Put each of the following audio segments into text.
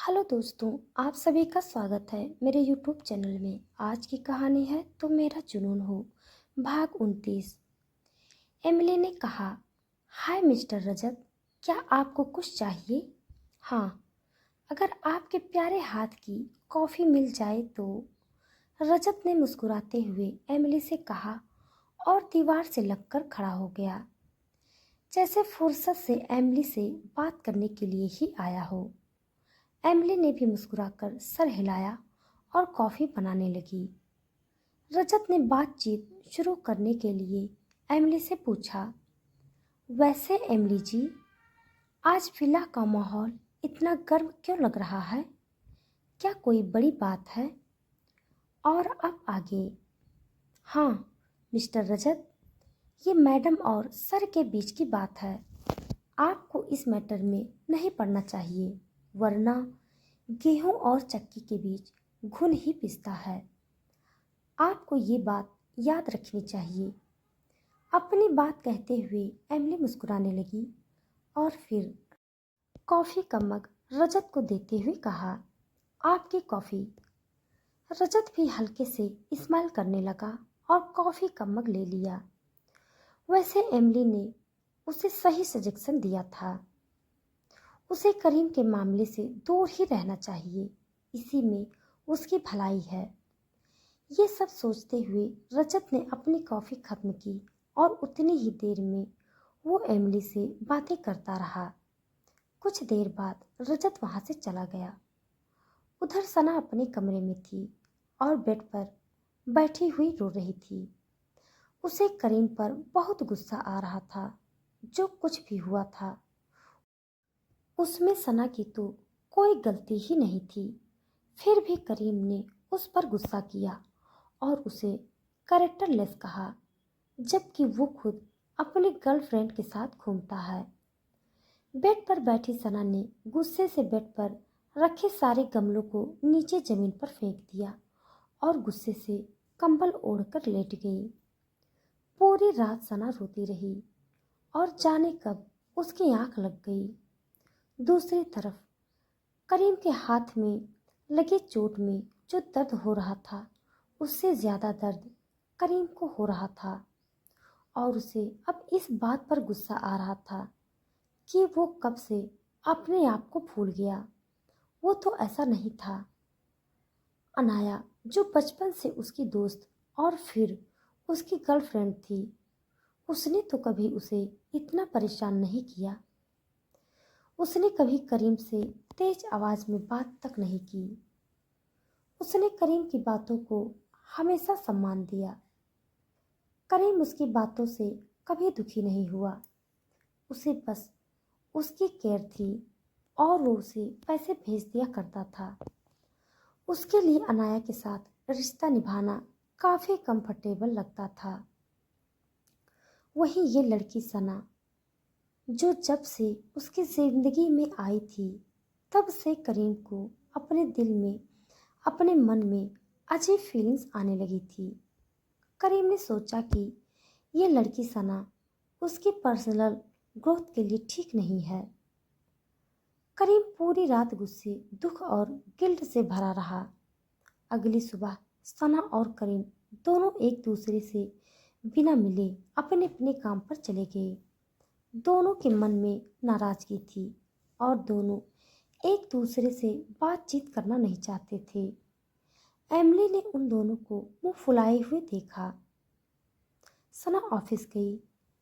Hello दोस्तों, आप सभी का स्वागत है मेरे यूट्यूब चैनल में। आज की कहानी है तुम मेरा जुनून हो, भाग 29। एमिली ने कहा, हाय मिस्टर रजत, क्या आपको कुछ चाहिए? हाँ, अगर आपके प्यारे हाथ की कॉफ़ी मिल जाए तो। रजत ने मुस्कुराते हुए एमिली से कहा और दीवार से लगकर खड़ा हो गया, जैसे फुर्सत से एमिली से बात करने के लिए ही आया हो। एमिली ने भी मुस्कुराकर सर हिलाया और कॉफ़ी बनाने लगी। रजत ने बातचीत शुरू करने के लिए एमिली से पूछा, वैसे एमिली जी, आज विला का माहौल इतना गर्म क्यों लग रहा है? क्या कोई बड़ी बात है? और अब आगे। हाँ मिस्टर रजत, ये मैडम और सर के बीच की बात है। आपको इस मैटर में नहीं पड़ना चाहिए, वरना गेहूं और चक्की के बीच घुन ही पिसता है। आपको ये बात याद रखनी चाहिए। अपनी बात कहते हुए एमिली मुस्कुराने लगी और फिर कॉफ़ी का मग रजत को देते हुए कहा, आपकी कॉफ़ी। रजत भी हल्के से इस्माइल करने लगा और कॉफ़ी का मग ले लिया। वैसे एमिली ने उसे सही सजेशन दिया था। उसे करीम के मामले से दूर ही रहना चाहिए, इसी में उसकी भलाई है। ये सब सोचते हुए रजत ने अपनी कॉफ़ी खत्म की और उतनी ही देर में वो एमिली से बातें करता रहा। कुछ देर बाद रजत वहाँ से चला गया। उधर सना अपने कमरे में थी और बेड पर बैठी हुई रो रही थी। उसे करीम पर बहुत गुस्सा आ रहा था। जो कुछ भी हुआ था उसमें सना की तो कोई गलती ही नहीं थी। फिर भी करीम ने उस पर गुस्सा किया और उसे कैरेक्टरलेस कहा, जबकि वो खुद अपनी गर्लफ्रेंड के साथ घूमता है। बेड पर बैठी सना ने गुस्से से बेड पर रखे सारे गमलों को नीचे जमीन पर फेंक दिया और गुस्से से कंबल ओढ़कर लेट गई। पूरी रात सना रोती रही और जाने कब उसकी आंख लग गई। दूसरी तरफ करीम के हाथ में लगी चोट में जो दर्द हो रहा था, उससे ज्यादा दर्द करीम को हो रहा था और उसे अब इस बात पर गुस्सा आ रहा था कि वो कब से अपने आप को भूल गया। वो तो ऐसा नहीं था। अनाया, जो बचपन से उसकी दोस्त और फिर उसकी गर्लफ्रेंड थी, उसने तो कभी उसे इतना परेशान नहीं किया। उसने कभी करीम से तेज आवाज में बात तक नहीं की। उसने करीम की बातों को हमेशा सम्मान दिया। करीम उसकी बातों से कभी दुखी नहीं हुआ। उसे बस उसकी केयर थी और वो उसे पैसे भेज दिया करता था। उसके लिए अनाया के साथ रिश्ता निभाना काफी कंफर्टेबल लगता था। वहीं ये लड़की सना, जो जब से उसकी जिंदगी में आई थी तब से करीम को अपने दिल में, अपने मन में अजीब फीलिंग्स आने लगी थी। करीम ने सोचा कि ये लड़की सना उसकी पर्सनल ग्रोथ के लिए ठीक नहीं है। करीम पूरी रात गुस्से, दुख और गिल्ट से भरा रहा। अगली सुबह सना और करीम दोनों एक दूसरे से बिना मिले अपने अपने काम पर चले गए। दोनों के मन में नाराजगी थी और दोनों एक दूसरे से बातचीत करना नहीं चाहते थे। एमिली ने उन दोनों को मुंह फुलाए हुए देखा। सना ऑफिस गई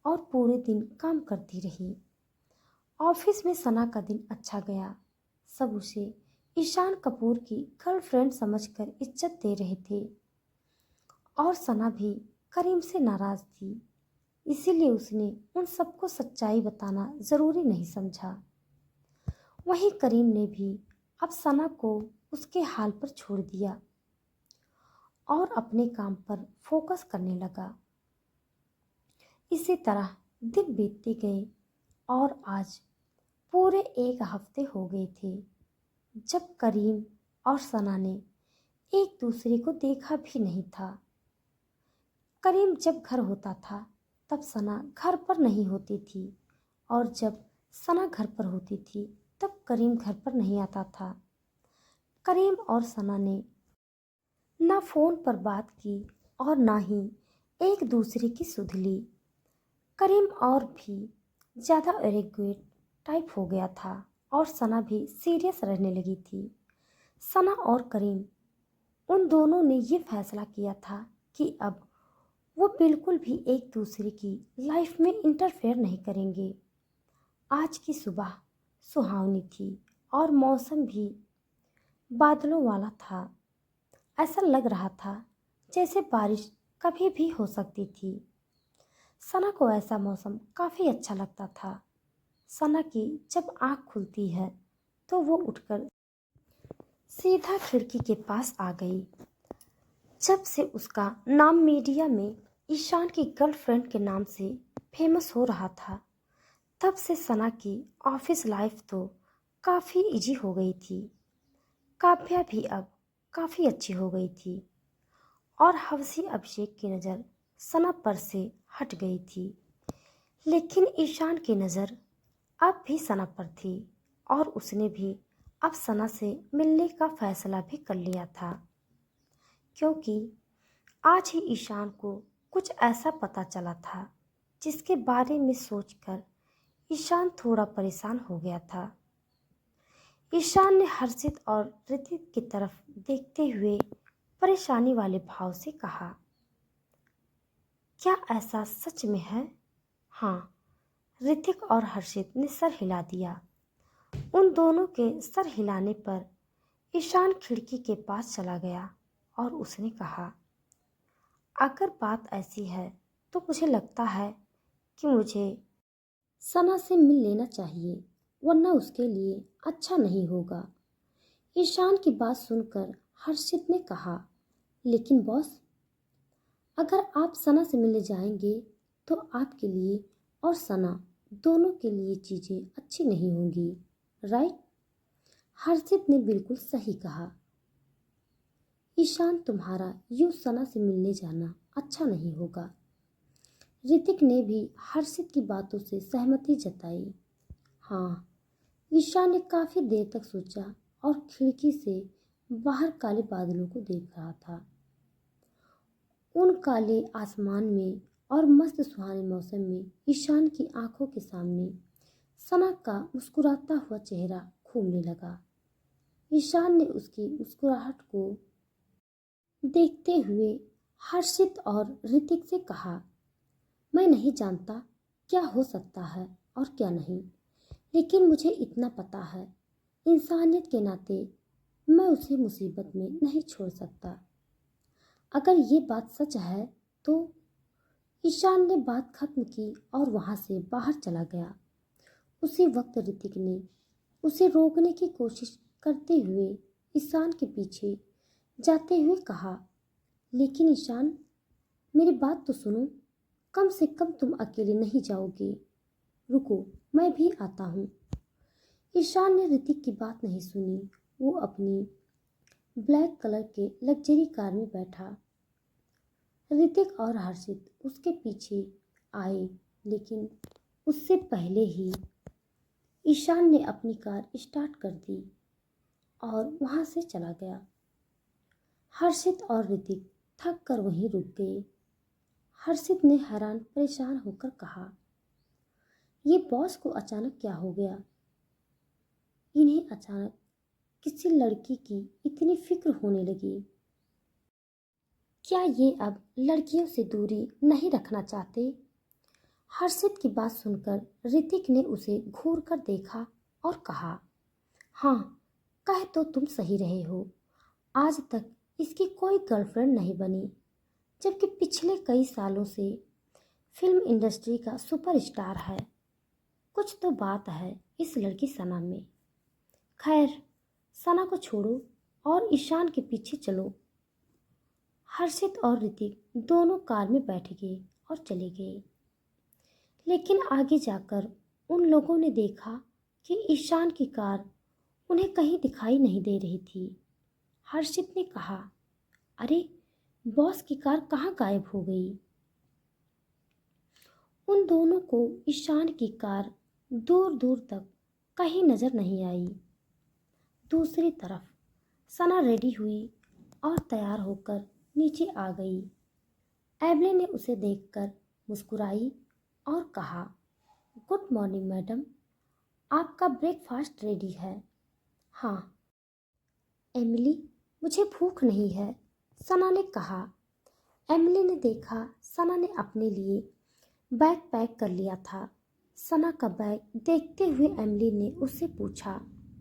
और पूरे दिन काम करती रही। ऑफिस में सना का दिन अच्छा गया। सब उसे ईशान कपूर की गर्लफ्रेंड समझकर इज्जत दे रहे थे और सना भी करीम से नाराज थी, इसीलिए उसने उन सबको सच्चाई बताना जरूरी नहीं समझा। वहीं करीम ने भी अब सना को उसके हाल पर छोड़ दिया और अपने काम पर फोकस करने लगा। इसी तरह दिन बीतते गए और आज पूरे एक हफ्ते हो गए थे जब करीम और सना ने एक दूसरे को देखा भी नहीं था। करीम जब घर होता था तब सना घर पर नहीं होती थी और जब सना घर पर होती थी तब करीम घर पर नहीं आता था। करीम और सना ने ना फ़ोन पर बात की और ना ही एक दूसरे की सुध ली। करीम और भी ज़्यादा एरोगेंट टाइप हो गया था और सना भी सीरियस रहने लगी थी। सना और करीम उन दोनों ने ये फैसला किया था कि अब वो बिल्कुल भी एक दूसरे की लाइफ में इंटरफेयर नहीं करेंगे। आज की सुबह सुहावनी थी और मौसम भी बादलों वाला था। ऐसा लग रहा था जैसे बारिश कभी भी हो सकती थी। सना को ऐसा मौसम काफ़ी अच्छा लगता था। सना की जब आँख खुलती है तो वो उठकर सीधा खिड़की के पास आ गई। जब से उसका नाम मीडिया में ईशान की गर्लफ्रेंड के नाम से फेमस हो रहा था, तब से सना की ऑफिस लाइफ तो काफ़ी इजी हो गई थी। काव्या भी अब काफ़ी अच्छी हो गई थी और हवसी अभिषेक की नज़र सना पर से हट गई थी। लेकिन ईशान की नज़र अब भी सना पर थी और उसने भी अब सना से मिलने का फैसला भी कर लिया था, क्योंकि आज ही ईशान को कुछ ऐसा पता चला था जिसके बारे में सोचकर ईशान थोड़ा परेशान हो गया था। ईशान ने हर्षित और ऋतिक की तरफ देखते हुए परेशानी वाले भाव से कहा, क्या ऐसा सच में है? हाँ, ऋतिक और हर्षित ने सर हिला दिया। उन दोनों के सर हिलाने पर ईशान खिड़की के पास चला गया और उसने कहा, अगर बात ऐसी है तो मुझे लगता है कि मुझे सना से मिल लेना चाहिए, वरना उसके लिए अच्छा नहीं होगा। ईशान की बात सुनकर हर्षित ने कहा, लेकिन बॉस, अगर आप सना से मिलने जाएंगे तो आपके लिए और सना दोनों के लिए चीज़ें अच्छी नहीं होंगी, राइट? हर्षित ने बिल्कुल सही कहा। ईशान, तुम्हारा यूं सना से मिलने जाना अच्छा नहीं होगा। ऋतिक ने भी हर्षित की बातों से सहमति जताई। हाँ, ईशान ने काफ़ी देर तक सोचा और खिड़की से बाहर काले बादलों को देख रहा था। उन काले आसमान में और मस्त सुहाने मौसम में ईशान की आंखों के सामने सना का मुस्कुराता हुआ चेहरा घूमने लगा। ईशान ने उसकी मुस्कुराहट को देखते हुए हर्षित और ऋतिक से कहा, मैं नहीं जानता क्या हो सकता है और क्या नहीं, लेकिन मुझे इतना पता है, इंसानियत के नाते मैं उसे मुसीबत में नहीं छोड़ सकता। अगर ये बात सच है तो ईशान ने बात खत्म की और वहां से बाहर चला गया। उसी वक्त ऋतिक ने उसे रोकने की कोशिश करते हुए ईशान के पीछे जाते हुए कहा, लेकिन ईशान, मेरी बात तो सुनो, कम से कम तुम अकेले नहीं जाओगे। रुको, मैं भी आता हूँ। ईशान ने ऋतिक की बात नहीं सुनी। वो अपनी ब्लैक कलर के लग्जरी कार में बैठा। ऋतिक और हर्षित उसके पीछे आए, लेकिन उससे पहले ही ईशान ने अपनी कार स्टार्ट कर दी और वहां से चला गया। हर्षित और ऋतिक थक कर वहीं रुक गए। हर्षित ने हैरान परेशान होकर कहा, ये बॉस को अचानक क्या हो गया? इन्हें अचानक किसी लड़की की इतनी फिक्र होने लगी। क्या ये अब लड़कियों से दूरी नहीं रखना चाहते? हर्षित की बात सुनकर ऋतिक ने उसे घूर कर देखा और कहा, हाँ, कह तो तुम सही रहे हो। आज तक इसकी कोई गर्लफ्रेंड नहीं बनी, जबकि पिछले कई सालों से फिल्म इंडस्ट्री का सुपरस्टार है। कुछ तो बात है इस लड़की सना में। खैर, सना को छोड़ो और ईशान के पीछे चलो। हर्षित और ऋतिक दोनों कार में बैठ गए और चले गए। लेकिन आगे जाकर उन लोगों ने देखा कि ईशान की कार उन्हें कहीं दिखाई नहीं दे रही थी। हर्षित ने कहा, अरे, बॉस की कार कहाँ गायब हो गई? उन दोनों को ईशान की कार दूर दूर तक कहीं नजर नहीं आई। दूसरी तरफ सना रेडी हुई और तैयार होकर नीचे आ गई। एवली ने उसे देखकर मुस्कुराई और कहा, गुड मॉर्निंग मैडम, आपका ब्रेकफास्ट रेडी है। हाँ एमिली, मुझे भूख नहीं है, सना ने कहा। एमिली ने देखा सना ने अपने लिए बैग पैक कर लिया था। सना का बैग देखते हुए एमिली ने उससे पूछा,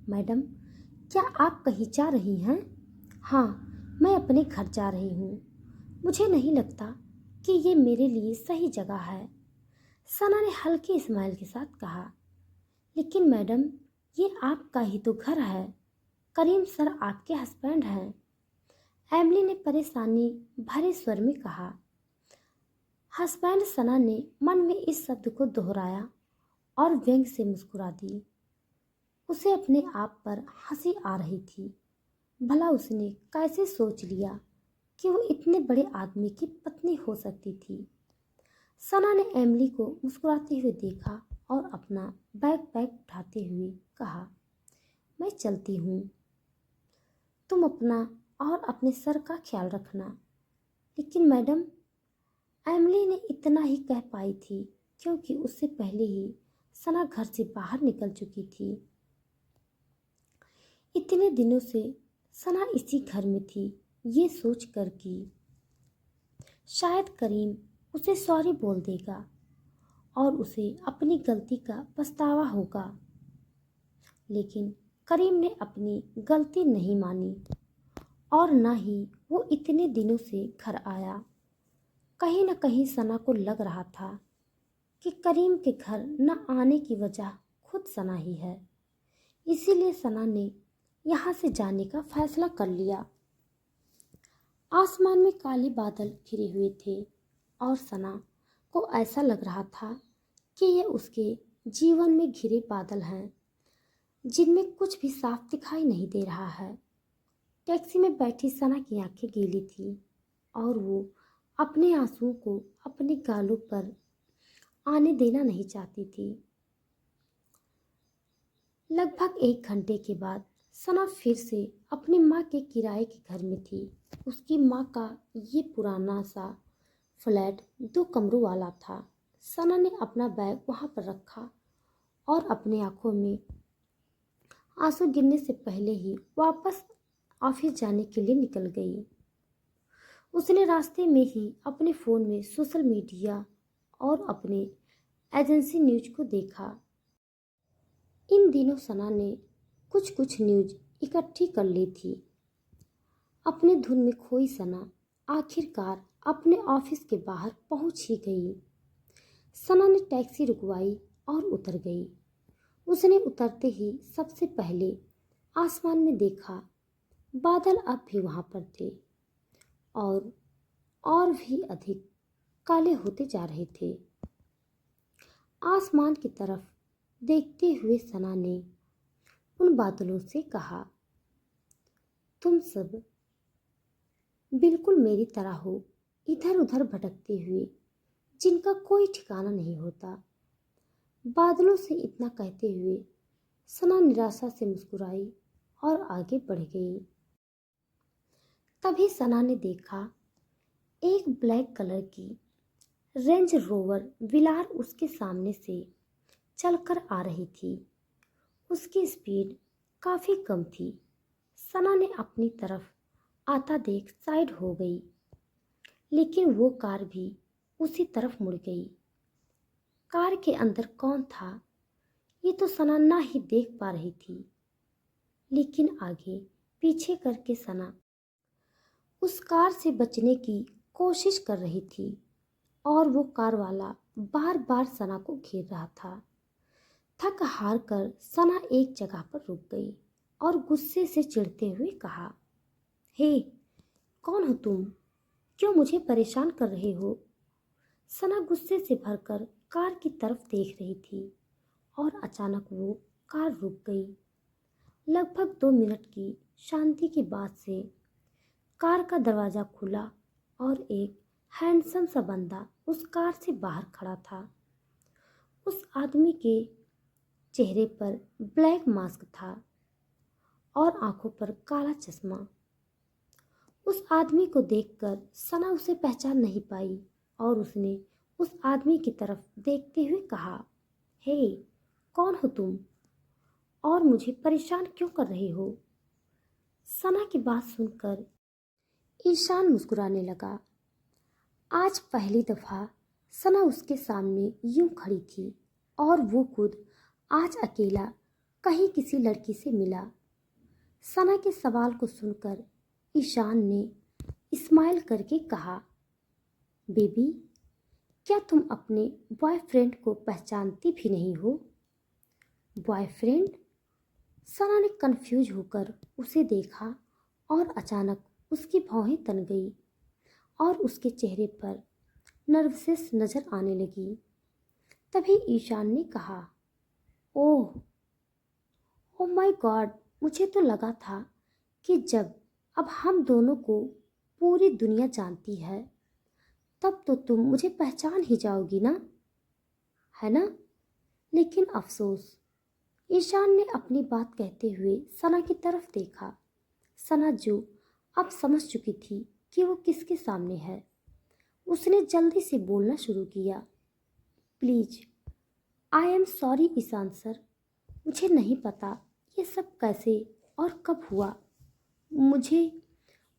मैडम क्या आप कहीं जा रही हैं? हाँ, मैं अपने घर जा रही हूँ। मुझे नहीं लगता कि ये मेरे लिए सही जगह है, सना ने हल्की स्माइल के साथ कहा। लेकिन मैडम, ये आपका ही तो घर है, करीम सर आपके हस्बैंड हैं, एमिली ने परेशानी भरे स्वर में कहा। हस्बैंड, सना ने मन में इस शब्द को दोहराया और व्यंग से मुस्कुरा दी। उसे अपने आप पर हंसी आ रही थी। भला उसने कैसे सोच लिया कि वो इतने बड़े आदमी की पत्नी हो सकती थी। सना ने एमिली को मुस्कुराते हुए देखा और अपना बैग पैक उठाते हुए कहा, मैं चलती हूँ, तुम अपना और अपने सर का ख्याल रखना। लेकिन मैडम, एमिली ने इतना ही कह पाई थी क्योंकि उससे पहले ही सना घर से बाहर निकल चुकी थी। इतने दिनों से सना इसी घर में थी, ये सोच कर कि शायद करीम उसे सॉरी बोल देगा और उसे अपनी गलती का पछतावा होगा। लेकिन करीम ने अपनी गलती नहीं मानी और न ही वो इतने दिनों से घर आया। कहीं न कहीं सना को लग रहा था कि करीम के घर न आने की वजह खुद सना ही है। इसीलिए सना ने यहाँ से जाने का फैसला कर लिया। आसमान में काले बादल घिरे हुए थे और सना को ऐसा लग रहा था कि ये उसके जीवन में घिरे बादल हैं जिनमें कुछ भी साफ दिखाई नहीं दे रहा है। टैक्सी में बैठी सना की आंखें गीली थी और वो अपने आंसुओं को अपने गालों पर आने देना नहीं चाहती थी। लगभग 1 घंटे के बाद सना फिर से अपनी माँ के किराए के घर में थी। उसकी माँ का ये पुराना सा फ्लैट 2 कमरों वाला था। सना ने अपना बैग वहाँ पर रखा और अपनी आंखों में आंसू गिरने से पहले ही वापस ऑफिस जाने के लिए निकल गई। उसने रास्ते में ही अपने फ़ोन में सोशल मीडिया और अपने एजेंसी न्यूज को देखा। इन दिनों सना ने कुछ कुछ न्यूज इकट्ठी कर ली थी। अपने धुन में खोई सना आखिरकार अपने ऑफिस के बाहर पहुंच ही गई। सना ने टैक्सी रुकवाई और उतर गई। उसने उतरते ही सबसे पहले आसमान में देखा। बादल अब भी वहां पर थे और भी अधिक काले होते जा रहे थे। आसमान की तरफ देखते हुए सना ने उन बादलों से कहा, तुम सब बिल्कुल मेरी तरह हो, इधर उधर भटकते हुए जिनका कोई ठिकाना नहीं होता। बादलों से इतना कहते हुए सना निराशा से मुस्कुराई और आगे बढ़ गई। तभी सना ने देखा एक ब्लैक कलर की रेंज रोवर विलार उसके सामने से चलकर आ रही थी। उसकी स्पीड काफ़ी कम थी। सना ने अपनी तरफ आता देख साइड हो गई, लेकिन वो कार भी उसी तरफ मुड़ गई। कार के अंदर कौन था ये तो सना ना ही देख पा रही थी, लेकिन आगे पीछे करके सना उस कार से बचने की कोशिश कर रही थी और वो कार वाला बार बार सना को घेर रहा था। थक हार कर सना एक जगह पर रुक गई और गुस्से से चिढ़ते हुए कहा, हे, कौन हो तुम? क्यों मुझे परेशान कर रहे हो? सना गुस्से से भरकर कार की तरफ देख रही थी और अचानक वो कार रुक गई। लगभग 2 मिनट की शांति के बाद से कार का दरवाज़ा खुला और एक हैंडसम सा बंदा उस कार से बाहर खड़ा था। उस आदमी के चेहरे पर ब्लैक मास्क था और आंखों पर काला चश्मा। उस आदमी को देखकर सना उसे पहचान नहीं पाई और उसने उस आदमी की तरफ देखते हुए कहा, हे, कौन हो तुम और मुझे परेशान क्यों कर रहे हो? सना की बात सुनकर ईशान मुस्कुराने लगा। आज पहली दफा सना उसके सामने यूं खड़ी थी और वो खुद आज अकेला कहीं किसी लड़की से मिला। सना के सवाल को सुनकर ईशान ने स्माइल करके कहा, बेबी, क्या तुम अपने बॉयफ्रेंड को पहचानती भी नहीं हो? बॉयफ्रेंड? सना ने कंफ्यूज होकर उसे देखा और अचानक उसकी भौहें तन गई और उसके चेहरे पर नर्वसनेस नजर आने लगी। तभी ईशान ने कहा, ओह ओ माय गॉड, मुझे तो लगा था कि जब अब हम दोनों को पूरी दुनिया जानती है तब तो तुम मुझे पहचान ही जाओगी ना, है ना? लेकिन अफसोस। ईशान ने अपनी बात कहते हुए सना की तरफ देखा। सना जो अब समझ चुकी थी कि वो किसके सामने है, उसने जल्दी से बोलना शुरू किया, please, I am sorry Ishan sir, मुझे नहीं पता ये सब कैसे और कब हुआ। मुझे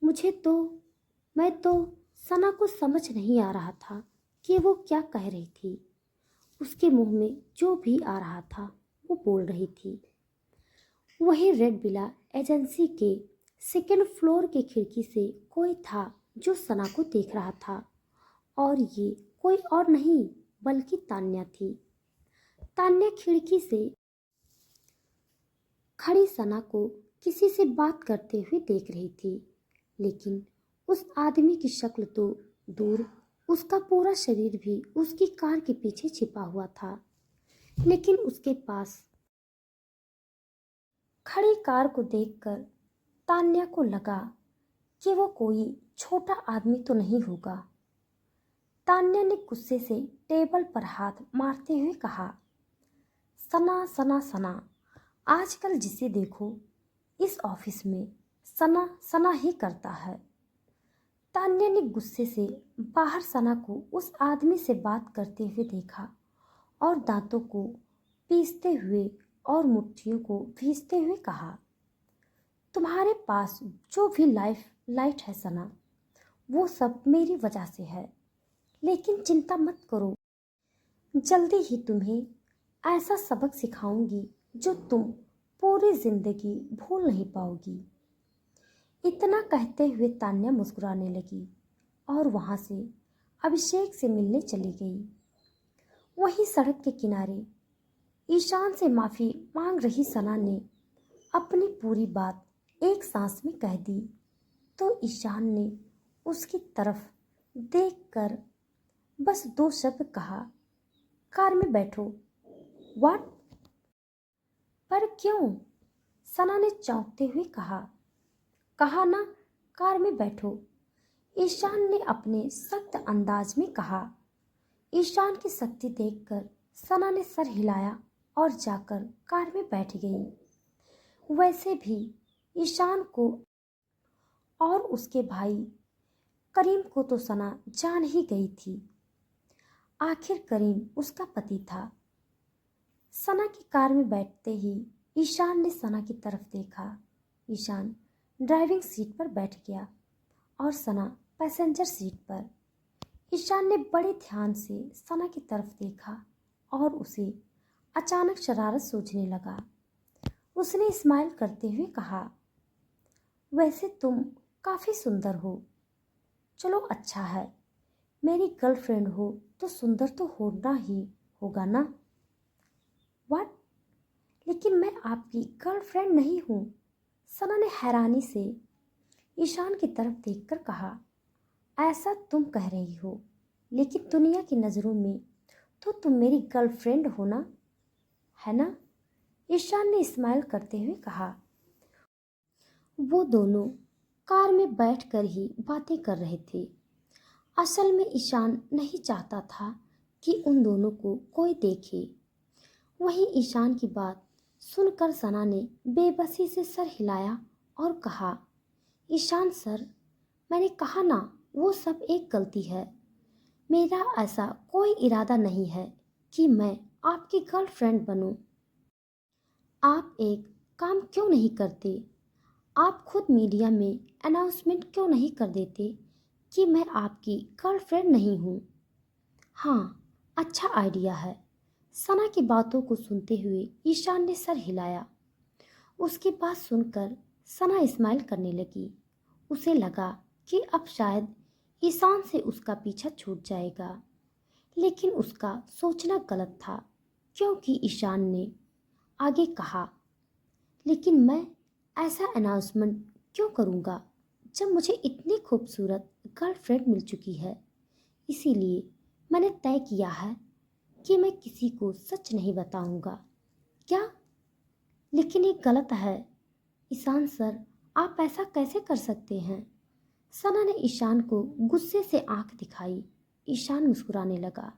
मुझे तो मैं तो सना को समझ नहीं आ रहा था कि वो क्या कह रही थी। उसके मुंह में जो भी आ रहा था वो बोल रही थी। वही रेड विला एजेंसी के सेकेंड फ्लोर के खिड़की से कोई था जो सना को देख रहा था और ये कोई और नहीं बल्कि तान्या थी। तान्या खिड़की से खड़ी सना को किसी से बात करते हुए देख रही थी, लेकिन उस आदमी की शक्ल तो दूर, उसका पूरा शरीर भी उसकी कार के पीछे छिपा हुआ था। लेकिन उसके पास खड़ी कार को देखकर तान्या को लगा कि वो कोई छोटा आदमी तो नहीं होगा। तान्या ने गुस्से से टेबल पर हाथ मारते हुए कहा, सना सना सना, आजकल जिसे देखो इस ऑफिस में सना सना ही करता है। तान्या ने गुस्से से बाहर सना को उस आदमी से बात करते हुए देखा और दांतों को पीसते हुए और मुट्ठियों को भींचते हुए कहा, तुम्हारे पास जो भी लाइट है सना, वो सब मेरी वजह से है। लेकिन चिंता मत करो, जल्दी ही तुम्हें ऐसा सबक सिखाऊंगी जो तुम पूरी जिंदगी भूल नहीं पाओगी। इतना कहते हुए तान्या मुस्कुराने लगी और वहां से अभिषेक से मिलने चली गई। वहीं सड़क के किनारे ईशान से माफी मांग रही सना ने अपनी पूरी बात एक सांस में कह दी तो ईशान ने उसकी तरफ देखकर बस दो शब्द कहा, कार में बैठो। व्हाट? पर क्यों? सना ने चौंकते हुए कहा, कहा ना कार में बैठो, ईशान ने अपने सख्त अंदाज में कहा। ईशान की सख्ती देखकर सना ने सर हिलाया और जाकर कार में बैठ गई। वैसे भी ईशान को और उसके भाई करीम को तो सना जान ही गई थी। आखिर करीम उसका पति था। सना की कार में बैठते ही ईशान ने सना की तरफ देखा। ईशान ड्राइविंग सीट पर बैठ गया और सना पैसेंजर सीट पर। ईशान ने बड़े ध्यान से सना की तरफ देखा और उसे अचानक शरारत सूझने लगा। उसने स्माइल करते हुए कहा, वैसे तुम काफ़ी सुंदर हो। चलो अच्छा है, मेरी गर्लफ्रेंड हो तो सुंदर तो होना ही होगा ना। व्हाट? लेकिन मैं आपकी गर्लफ्रेंड नहीं हूँ, सना ने हैरानी से ईशान की तरफ देखकर कहा। ऐसा तुम कह रही हो, लेकिन दुनिया की नज़रों में तो तुम मेरी गर्लफ्रेंड हो ना, है ना? ईशान ने स्माइल करते हुए कहा। वो दोनों कार में बैठकर ही बातें कर रहे थे। असल में ईशान नहीं चाहता था कि उन दोनों को कोई देखे। वहीं ईशान की बात सुनकर सना ने बेबसी से सर हिलाया और कहा, ईशान सर, मैंने कहा ना, वो सब एक गलती है। मेरा ऐसा कोई इरादा नहीं है कि मैं आपकी गर्लफ्रेंड बनूं। आप एक काम क्यों नहीं करते? आप खुद मीडिया में अनाउंसमेंट क्यों नहीं कर देते कि मैं आपकी गर्लफ्रेंड नहीं हूँ? हाँ, अच्छा आइडिया है। सना की बातों को सुनते हुए ईशान ने सर हिलाया। उसकी बात सुनकर सना स्माइल करने लगी। उसे लगा कि अब शायद ईशान से उसका पीछा छूट जाएगा, लेकिन उसका सोचना गलत था, क्योंकि ईशान ने आगे कहा, लेकिन मैं ऐसा अनाउंसमेंट क्यों करूँगा जब मुझे इतनी खूबसूरत गर्लफ्रेंड मिल चुकी है। इसीलिए मैंने तय किया है कि मैं किसी को सच नहीं बताऊंगा। क्या? लेकिन ये गलत है। ईशान सर, आप ऐसा कैसे कर सकते हैं? सना ने ईशान को गुस्से से आंख दिखाई। ईशान मुस्कुराने लगा।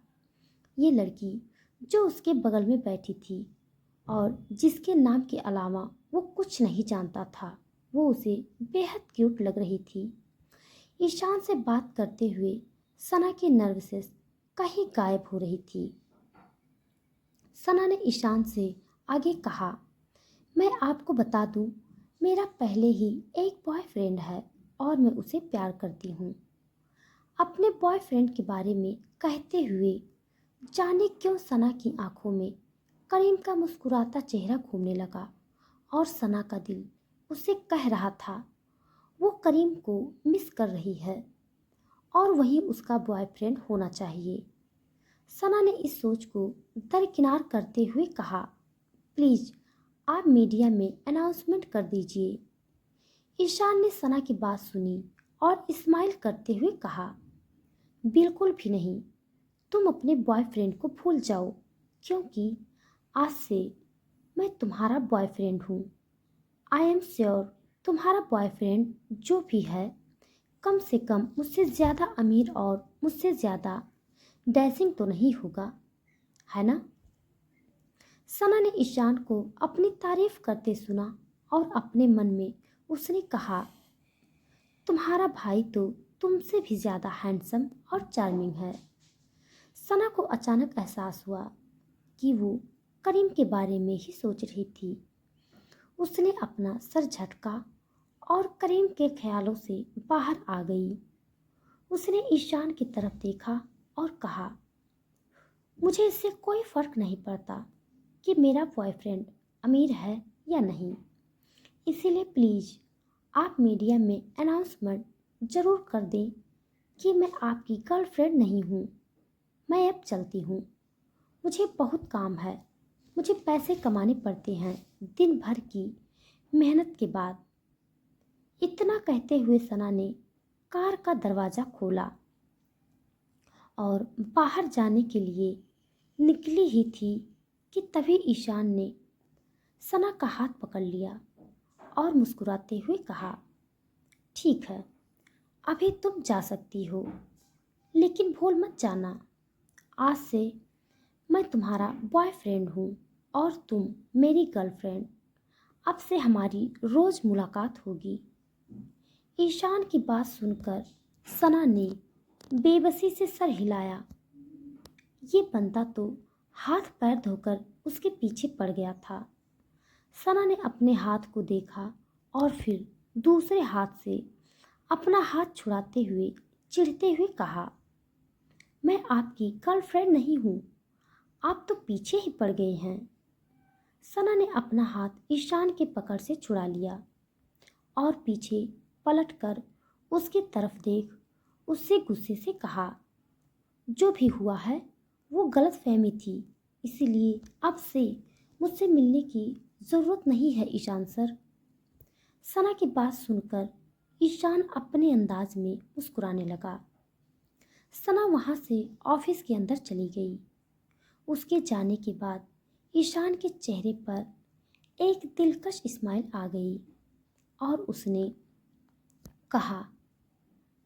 ये लड़की जो उसके बगल में बैठी थी और जिसके नाम के अलावा वो कुछ नहीं जानता था, वो उसे बेहद क्यूट लग रही थी। ईशान से बात करते हुए सना की नर्वसनेस कहीं गायब हो रही थी। सना ने ईशान से आगे कहा, मैं आपको बता दूं, मेरा पहले ही एक बॉयफ्रेंड है और मैं उसे प्यार करती हूँ। अपने बॉयफ्रेंड के बारे में कहते हुए जाने क्यों सना की आंखों में करीम का मुस्कुराता चेहरा घूमने लगा और सना का दिल उसे कह रहा था वो करीम को मिस कर रही है और वही उसका बॉयफ्रेंड होना चाहिए। सना ने इस सोच को दरकिनार करते हुए कहा, प्लीज आप मीडिया में अनाउंसमेंट कर दीजिए। ईशान ने सना की बात सुनी और स्माइल करते हुए कहा, बिल्कुल भी नहीं, तुम अपने बॉयफ्रेंड को भूल जाओ, क्योंकि आज से मैं तुम्हारा बॉयफ्रेंड हूँ। आई एम श्योर तुम्हारा बॉयफ्रेंड जो भी है, कम से कम मुझसे ज़्यादा अमीर और मुझसे ज़्यादा डैशिंग तो नहीं होगा, है ना? सना ने ईशान को अपनी तारीफ करते सुना और अपने मन में उसने कहा, तुम्हारा भाई तो तुमसे भी ज़्यादा हैंडसम और चार्मिंग है। सना को अचानक एहसास हुआ कि वो करीम के बारे में ही सोच रही थी। उसने अपना सर झटका और करीम के ख्यालों से बाहर आ गई। उसने ईशान की तरफ देखा और कहा, मुझे इससे कोई फर्क नहीं पड़ता कि मेरा बॉयफ्रेंड अमीर है या नहीं। इसीलिए प्लीज़ आप मीडिया में अनाउंसमेंट ज़रूर कर दें कि मैं आपकी गर्लफ्रेंड नहीं हूँ। मैं अब चलती हूँ, मुझे बहुत काम है, मुझे पैसे कमाने पड़ते हैं दिन भर की मेहनत के बाद। इतना कहते हुए सना ने कार का दरवाज़ा खोला और बाहर जाने के लिए निकली ही थी कि तभी ईशान ने सना का हाथ पकड़ लिया और मुस्कुराते हुए कहा, ठीक है, अभी तुम जा सकती हो, लेकिन भूल मत जाना, आज से मैं तुम्हारा बॉयफ्रेंड हूँ और तुम मेरी गर्लफ्रेंड। अब से हमारी रोज़ मुलाकात होगी। ईशान की बात सुनकर सना ने बेबसी से सर हिलाया। ये बंदा तो हाथ पैर धोकर उसके पीछे पड़ गया था। सना ने अपने हाथ को देखा और फिर दूसरे हाथ से अपना हाथ छुड़ाते हुए चिढ़ते हुए कहा, मैं आपकी गर्लफ्रेंड नहीं हूँ, आप तो पीछे ही पड़ गए हैं। सना ने अपना हाथ ईशान के पकड़ से छुड़ा लिया और पीछे पलटकर उसकी तरफ देख उससे गुस्से से कहा, जो भी हुआ है वो गलतफहमी थी, इसीलिए अब से मुझसे मिलने की ज़रूरत नहीं है ईशान सर। सना की बात सुनकर ईशान अपने अंदाज में मुस्कुराने लगा। सना वहाँ से ऑफिस के अंदर चली गई। उसके जाने के बाद ईशान के चेहरे पर एक दिलकश स्माइल आ गई और उसने कहा,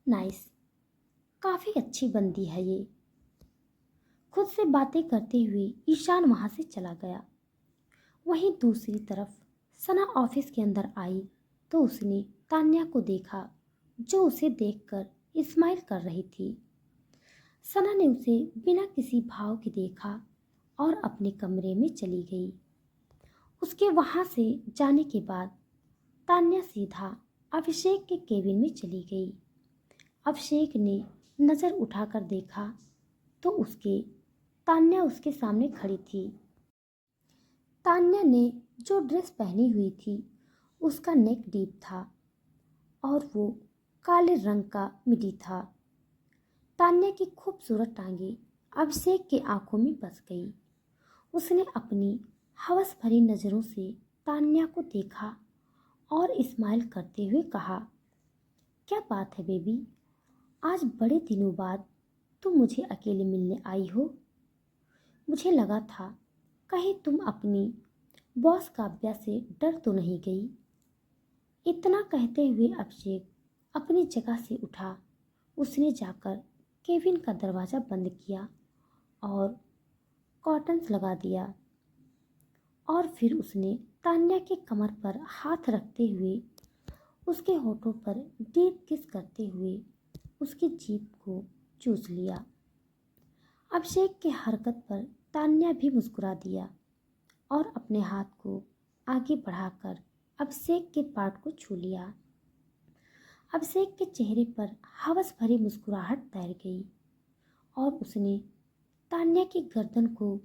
नाइस, काफ़ी अच्छी बंदी है ये। खुद से बातें करते हुए ईशान वहाँ से चला गया। वहीं दूसरी तरफ सना ऑफिस के अंदर आई तो उसने तान्या को देखा जो उसे देखकर स्माइल कर रही थी। सना ने उसे बिना किसी भाव के देखा और अपने कमरे में चली गई। उसके वहां से जाने के बाद तान्या सीधा अभिषेक के केबिन में चली गई। अभिषेक ने नज़र उठाकर देखा तो तान्या उसके सामने खड़ी थी। तान्या ने जो ड्रेस पहनी हुई थी उसका नेक डीप था और वो काले रंग का मिडी था। तान्या की खूबसूरत टांगे अभिषेक की आंखों में बस गई। उसने अपनी हवस भरी नज़रों से तान्या को देखा और स्माइल करते हुए कहा, क्या बात है बेबी, आज बड़े दिनों बाद तुम मुझे अकेले मिलने आई हो। मुझे लगा था कहीं तुम अपनी बॉस काव्या से डर तो नहीं गई। इतना कहते हुए अभिषेक अपनी जगह से उठा। उसने जाकर केबिन का दरवाज़ा बंद किया और कर्टन्स लगा दिया और फिर उसने तान्या के कमर पर हाथ रखते हुए उसके होठों पर डीप किस करते हुए उसकी जीभ को चूस लिया। अभिषेक की हरकत पर तान्या भी मुस्कुरा दिया और अपने हाथ को आगे बढ़ाकर अभिषेक के पार्ट को छू लिया। अभिषेक के चेहरे पर हवस भरी मुस्कुराहट तैर गई और उसने तान्या की गर्दन को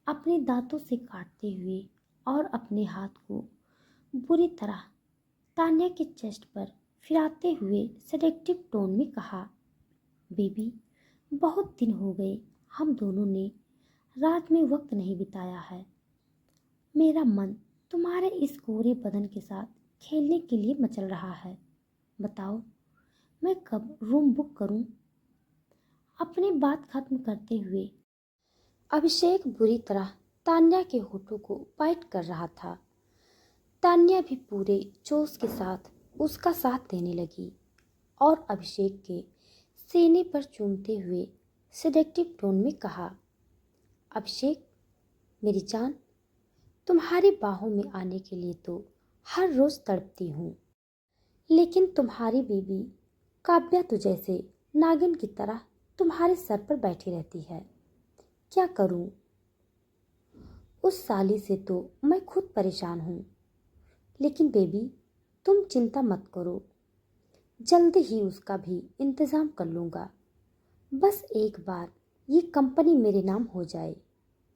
अपने दांतों से काटते हुए और अपने हाथ को बुरी तरह तान्या के चेस्ट पर फिराते हुए सेडेक्टिव टोन में कहा, बेबी, बहुत दिन हो गए हम दोनों ने रात में वक्त नहीं बिताया है। मेरा मन तुम्हारे इस गोरे बदन के साथ खेलने के लिए मचल रहा है। बताओ मैं कब रूम बुक करूं? अपनी बात खत्म करते हुए अभिषेक बुरी तरह तान्या के होठों को बाइट कर रहा था। तान्या भी पूरे जोश के साथ उसका साथ देने लगी और अभिषेक के सीने पर चूमते हुए सेडेक्टिव टोन में कहा, अभिषेक मेरी जान, तुम्हारी बाहों में आने के लिए तो हर रोज तड़पती हूँ, लेकिन तुम्हारी बीबी काव्या तो जैसे नागिन की तरह तुम्हारे सर पर बैठी रहती है। क्या करूँ? उस साली से तो मैं खुद परेशान हूँ। लेकिन बेबी तुम चिंता मत करो, जल्द ही उसका भी इंतज़ाम कर लूँगा। बस एक बार ये कंपनी मेरे नाम हो जाए,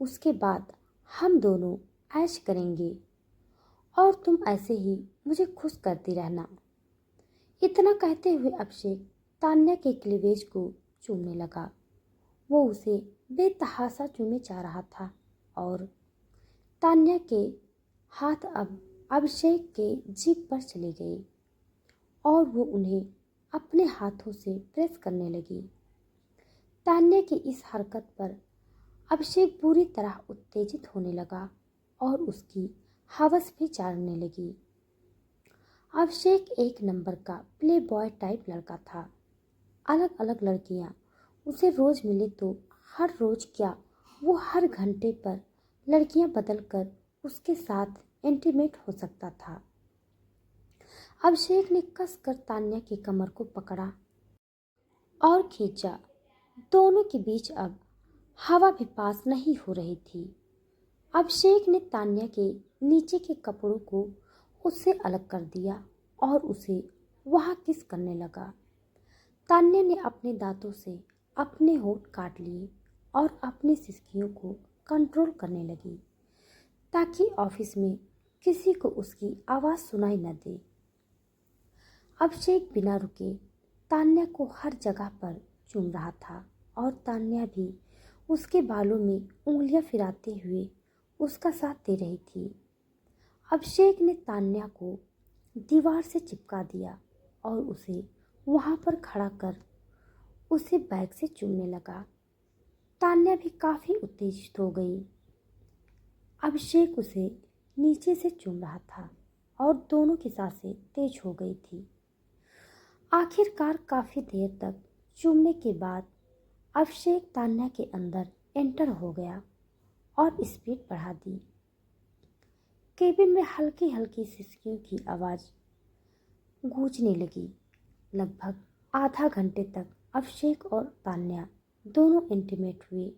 उसके बाद हम दोनों ऐश करेंगे और तुम ऐसे ही मुझे खुश करती रहना। इतना कहते हुए अभिषेक तान्या के क्लीवेज को चूमने लगा। वो उसे बेतहाशा चूमे जा रहा था और तान्या के हाथ अब अभिषेक के जीभ पर चले गए और वो उन्हें अपने हाथों से प्रेस करने लगी। तान्या की इस हरकत पर अभिषेक बुरी तरह उत्तेजित होने लगा और उसकी हवस भी जागने लगी। अभिषेक एक नंबर का प्ले बॉय टाइप लड़का था। अलग अलग लड़कियां उसे रोज मिले तो हर रोज क्या, वो हर घंटे पर लड़कियां बदलकर उसके साथ इंटीमेट हो सकता था। अभिषेक ने कसकर तान्या की कमर को पकड़ा और खींचा। दोनों के बीच अब हवा भी पास नहीं हो रही थी। अभिषेक ने तान्या के नीचे के कपड़ों को उससे अलग कर दिया और उसे वहां किस करने लगा। तान्या ने अपने दांतों से अपने होंठ काट लिए और अपनी सिसकियों को कंट्रोल करने लगी ताकि ऑफिस में किसी को उसकी आवाज़ सुनाई न दे। अभिषेक बिना रुके तान्या को हर जगह पर चूम रहा था और तान्या भी उसके बालों में उंगलियां फिराते हुए उसका साथ दे रही थी। अभिषेक ने तान्या को दीवार से चिपका दिया और उसे वहां पर खड़ा कर उसे बैग से चूमने लगा। तान्या भी काफ़ी उत्तेजित हो गई। अभिषेक उसे नीचे से चूम रहा था और दोनों की सांसें तेज हो गई थी। आखिरकार काफ़ी देर तक चूमने के बाद अभिषेक तान्या के अंदर एंटर हो गया और स्पीड बढ़ा दी। केबिन में हल्की हल्की सिसकियों की आवाज़ गूंजने लगी। लगभग आधा घंटे तक अभिषेक और तान्या दोनों इंटीमेट हुए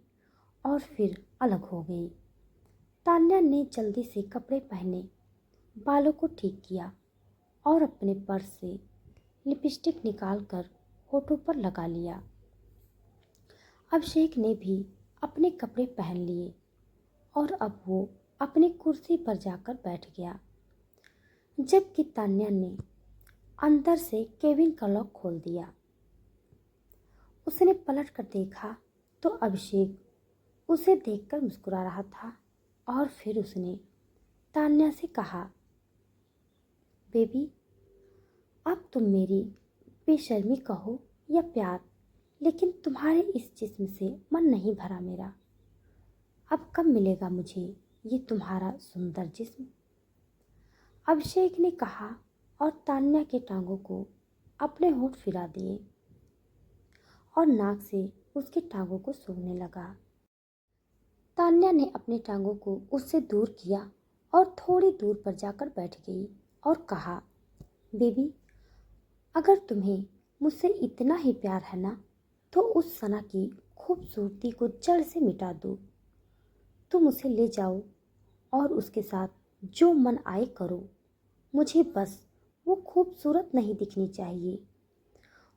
और फिर अलग हो गई। तान्या ने जल्दी से कपड़े पहने, बालों को ठीक किया और अपने पर्स से लिपस्टिक निकालकर होठों पर लगा लिया। अभिषेक ने भी अपने कपड़े पहन लिए और अब वो अपनी कुर्सी पर जाकर बैठ गया, जबकि तान्या ने अंदर से केबिन का लॉक खोल दिया। उसने पलट कर देखा तो अभिषेक उसे देखकर मुस्कुरा रहा था और फिर उसने तान्या से कहा, बेबी, अब तुम मेरी बेशर्मी कहो या प्यार, लेकिन तुम्हारे इस जिस्म से मन नहीं भरा मेरा। अब कब मिलेगा मुझे ये तुम्हारा सुंदर जिस्म? अभिषेक ने कहा और तान्या के टांगों को अपने होंठ फिरा दिए और नाक से उसकी टांगों को सूंघने लगा। तान्या ने अपनी टांगों को उससे दूर किया और थोड़ी दूर पर जाकर बैठ गई और कहा, बेबी, अगर तुम्हें मुझसे इतना ही प्यार है ना, तो उस सना की खूबसूरती को जड़ से मिटा दो। तुम उसे ले जाओ और उसके साथ जो मन आए करो। मुझे बस वो खूबसूरत नहीं दिखनी चाहिए।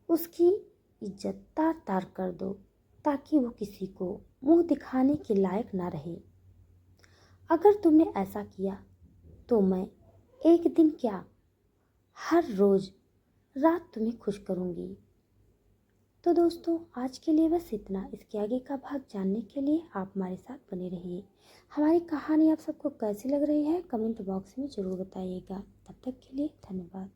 उसकी इज्जत तार तार कर दो ताकि वो किसी को मुंह दिखाने के लायक ना रहे। अगर तुमने ऐसा किया तो मैं एक दिन क्या, हर रोज़ रात तुम्हें खुश करूँगी। तो दोस्तों, आज के लिए बस इतना। इसके आगे का भाग जानने के लिए आप हमारे साथ बने रहिए। हमारी कहानी आप सबको कैसी लग रही है कमेंट बॉक्स में ज़रूर बताइएगा। तब तक के लिए धन्यवाद।